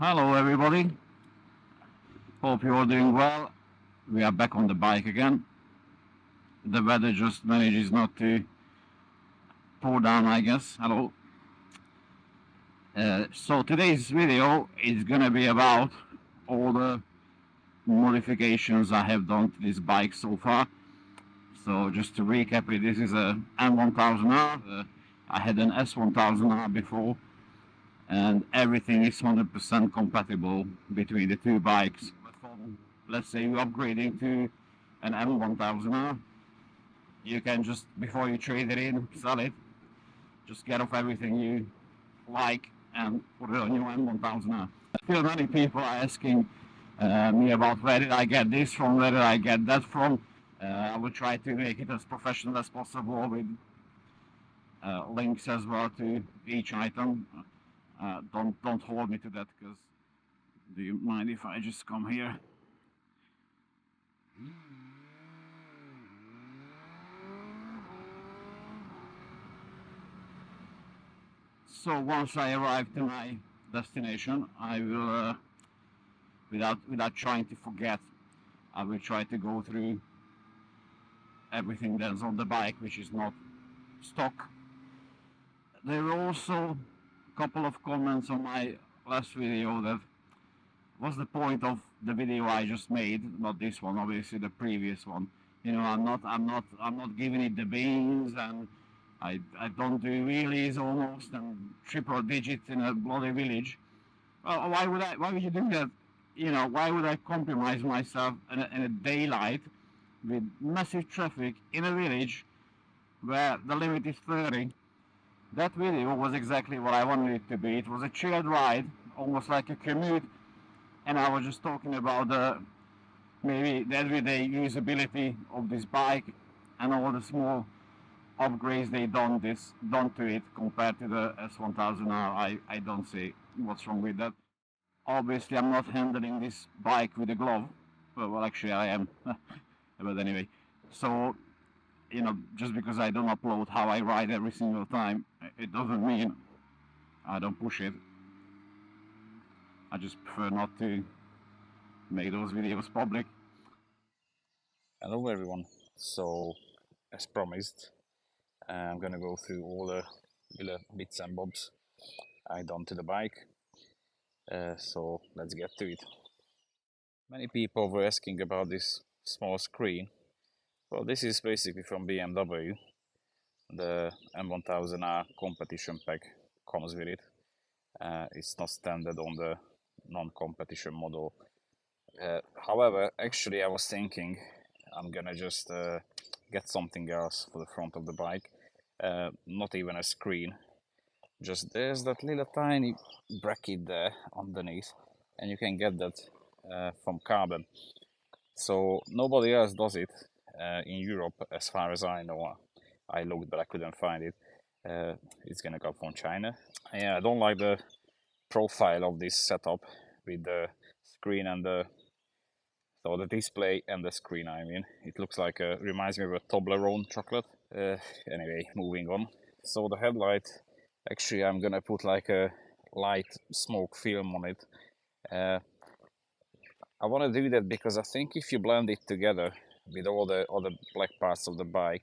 Hello everybody, hope you're all doing well. We are back on the bike again. The weather just manages not to pour down, I guess. Hello. So today's video is gonna be about all the modifications I have done to this bike so far. So just to recap it, this is a M1000R. I had an S1000R before, and everything is 100% compatible between the two bikes. Let's say you're upgrading to an M1000R, you can just, before you trade it in, sell it, just get off everything you like and put it on your M1000R. Still many people are asking me about where did I get this from, where did I get that from. I will try to make it as professional as possible with links as well to each item. Don't hold me to that, because do you mind if I just come here? So once I arrive to my destination, I will, without trying to forget, I will try to go through everything that's on the bike, which is not stock. There were also a couple of comments on my last video that what's the point of the video I just made, not this one, obviously the previous one. You know, I'm not giving it the beans, and I don't do wheelies almost and triple digits in a bloody village. Well, why would you do that? You know, why would I compromise myself in a daylight with massive traffic in a village where the limit is 30? That video was exactly what I wanted it to be. It was a chilled ride, almost like a commute, and I was just talking about maybe the everyday usability of this bike and all the small upgrades they done to it compared to the S1000R. I don't see what's wrong with that. Obviously, I'm not handling this bike with a glove. Well, actually, I am. But anyway, so you know, just because I don't upload how I ride every single time, it doesn't mean I don't push it. I just prefer not to make those videos public. Hello everyone. So, as promised, I'm gonna go through all the little bits and bobs I done to the bike. So let's get to it. Many people were asking about this small screen. Well, this is basically from BMW. The M1000R competition pack comes with it. It's not standard on the non-competition model. However, actually I was thinking I'm gonna just get something else for the front of the bike. Not even a screen, just there's that little tiny bracket there underneath, and you can get that from carbon. So nobody else does it in Europe, as far as I know. I looked, but I couldn't find it. It's gonna come from China. Yeah, I don't like the profile of this setup with the screen and the display and the screen. I mean, it looks like reminds me of a Toblerone chocolate. Anyway, moving on. So the headlight, actually, I'm gonna put like a light smoke film on it. I want to do that because I think if you blend it together with all the other black parts of the bike,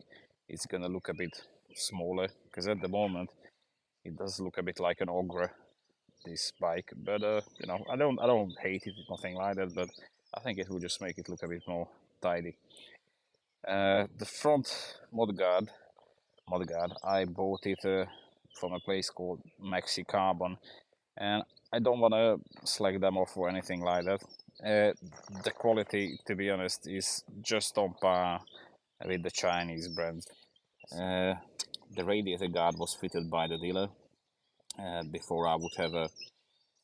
it's gonna look a bit smaller. Because at the moment, it does look a bit like an ogre, this bike. But you know, I don't hate it, nothing like that. But I think it will just make it look a bit more tidy. The front mudguard, I bought it from a place called Maxi Carbon, and I don't want to slag them off or anything like that. The quality, to be honest, is just on par with the Chinese brands. The radiator guard was fitted by the dealer before I would have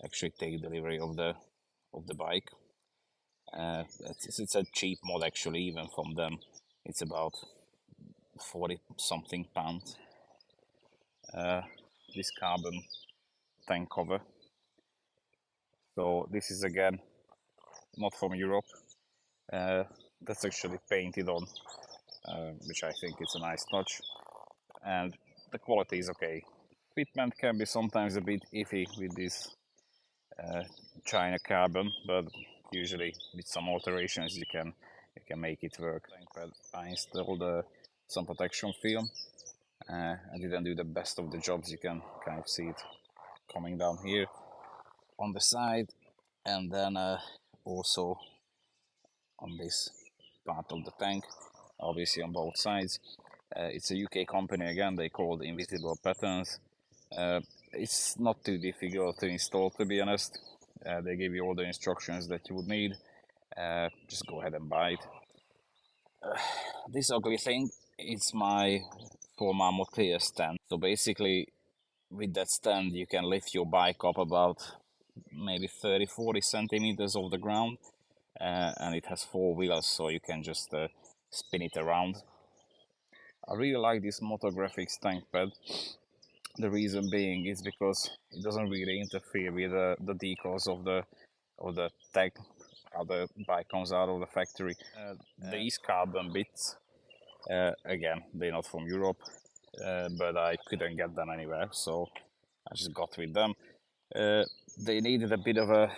actually take delivery of the bike. It's a cheap mod, actually, even from them. It's about 40 something pounds. This carbon tank cover. So this is again not from Europe. That's actually painted on, which I think it's a nice touch, and the quality is okay. Fitment can be sometimes a bit iffy with these China carbon, but usually with some alterations you can make it work. But I installed some protection film. I didn't do the best of the jobs. You can kind of see it coming down here on the side, and then also on this part of the tank, obviously on both sides. It's a UK company again. They call it Invisible Patterns. It's not too difficult to install, to be honest. They give you all the instructions that you would need. Just go ahead and buy it. This ugly thing, it's my former Motea stand. So basically, with that stand, you can lift your bike up about maybe 30-40 centimeters off the ground, and it has 4 wheels, so you can just spin it around. I really like this Motographics tank pad. The reason being is because it doesn't really interfere with the decals of the tag, how the bike comes out of the factory. These carbon bits, again, they're not from Europe, but I couldn't get them anywhere, so I just got with them. They needed a bit of a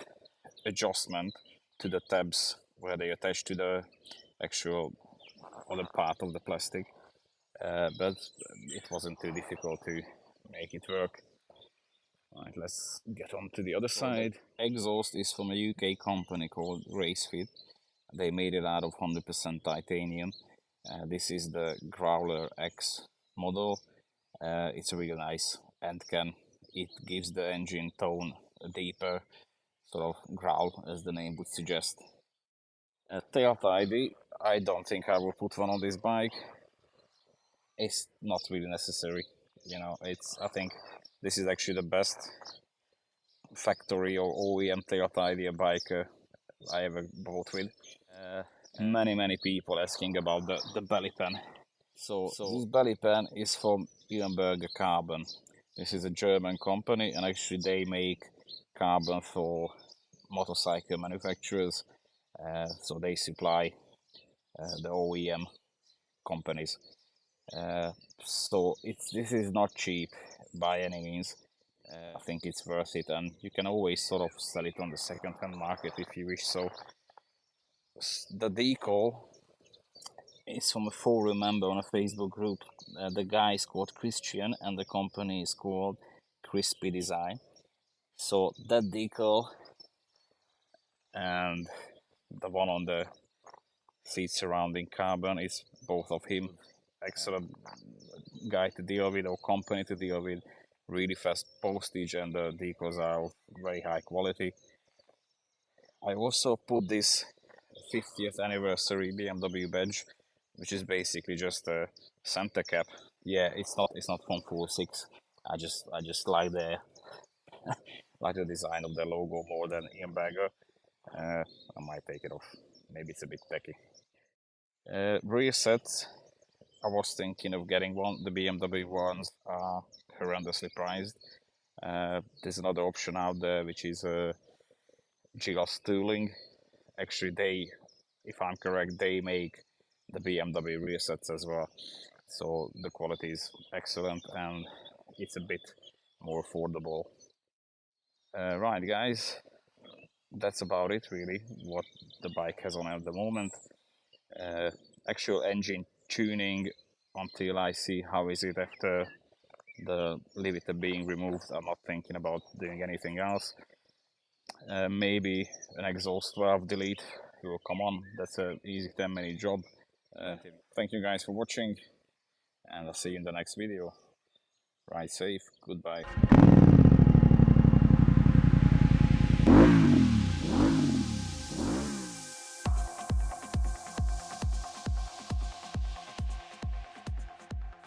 adjustment to the tabs where they attach to the actual other part of the plastic, but it wasn't too difficult to make it work. Right, let's get on to the other side. Exhaust is from a UK company called Racefit. They made it out of 100% titanium. This is the Growler X model. It's really nice and it gives the engine tone a deeper sort of growl, as the name would suggest. Tail tidy, I don't think I will put one on this bike. It's not really necessary, you know. I think this is actually the best factory or OEM tail tidy bike I ever bought with. Many people asking about the belly pan. So this belly pan is from Ehrenberger Carbon. This is a German company, and actually they make carbon for motorcycle manufacturers. So they supply the OEM companies. So this is not cheap by any means. I think it's worth it, and you can always sort of sell it on the second-hand market if you wish. So the decal is from a forum member on a Facebook group. The guy is called Christian, and the company is called Crispy Design. So that decal and the one on the seat surrounding carbon is both of him. Excellent guy to deal with, or company to deal with. Really fast postage, and the decals are of very high quality. I also put this 50th anniversary BMW badge, which is basically just a Santa cap. Yeah, it's not from 46. I just like the like the design of the logo more than Ehrenberger. I might take it off. Maybe it's a bit tacky. Rear sets, I was thinking of getting one. The BMW ones are horrendously priced. There's another option out there, which is Gilas Tooling. Actually, if I'm correct, they make the BMW rear sets as well. So the quality is excellent, and it's a bit more affordable. Right, guys, that's about it really, what the bike has on at the moment. Actual engine tuning, until I see how is it after the limiter being removed, I'm not thinking about doing anything else. Maybe an exhaust valve delete will come on. That's an easy 10-minute job. Thank you guys for watching, and I'll see you in the next video. Ride safe, goodbye.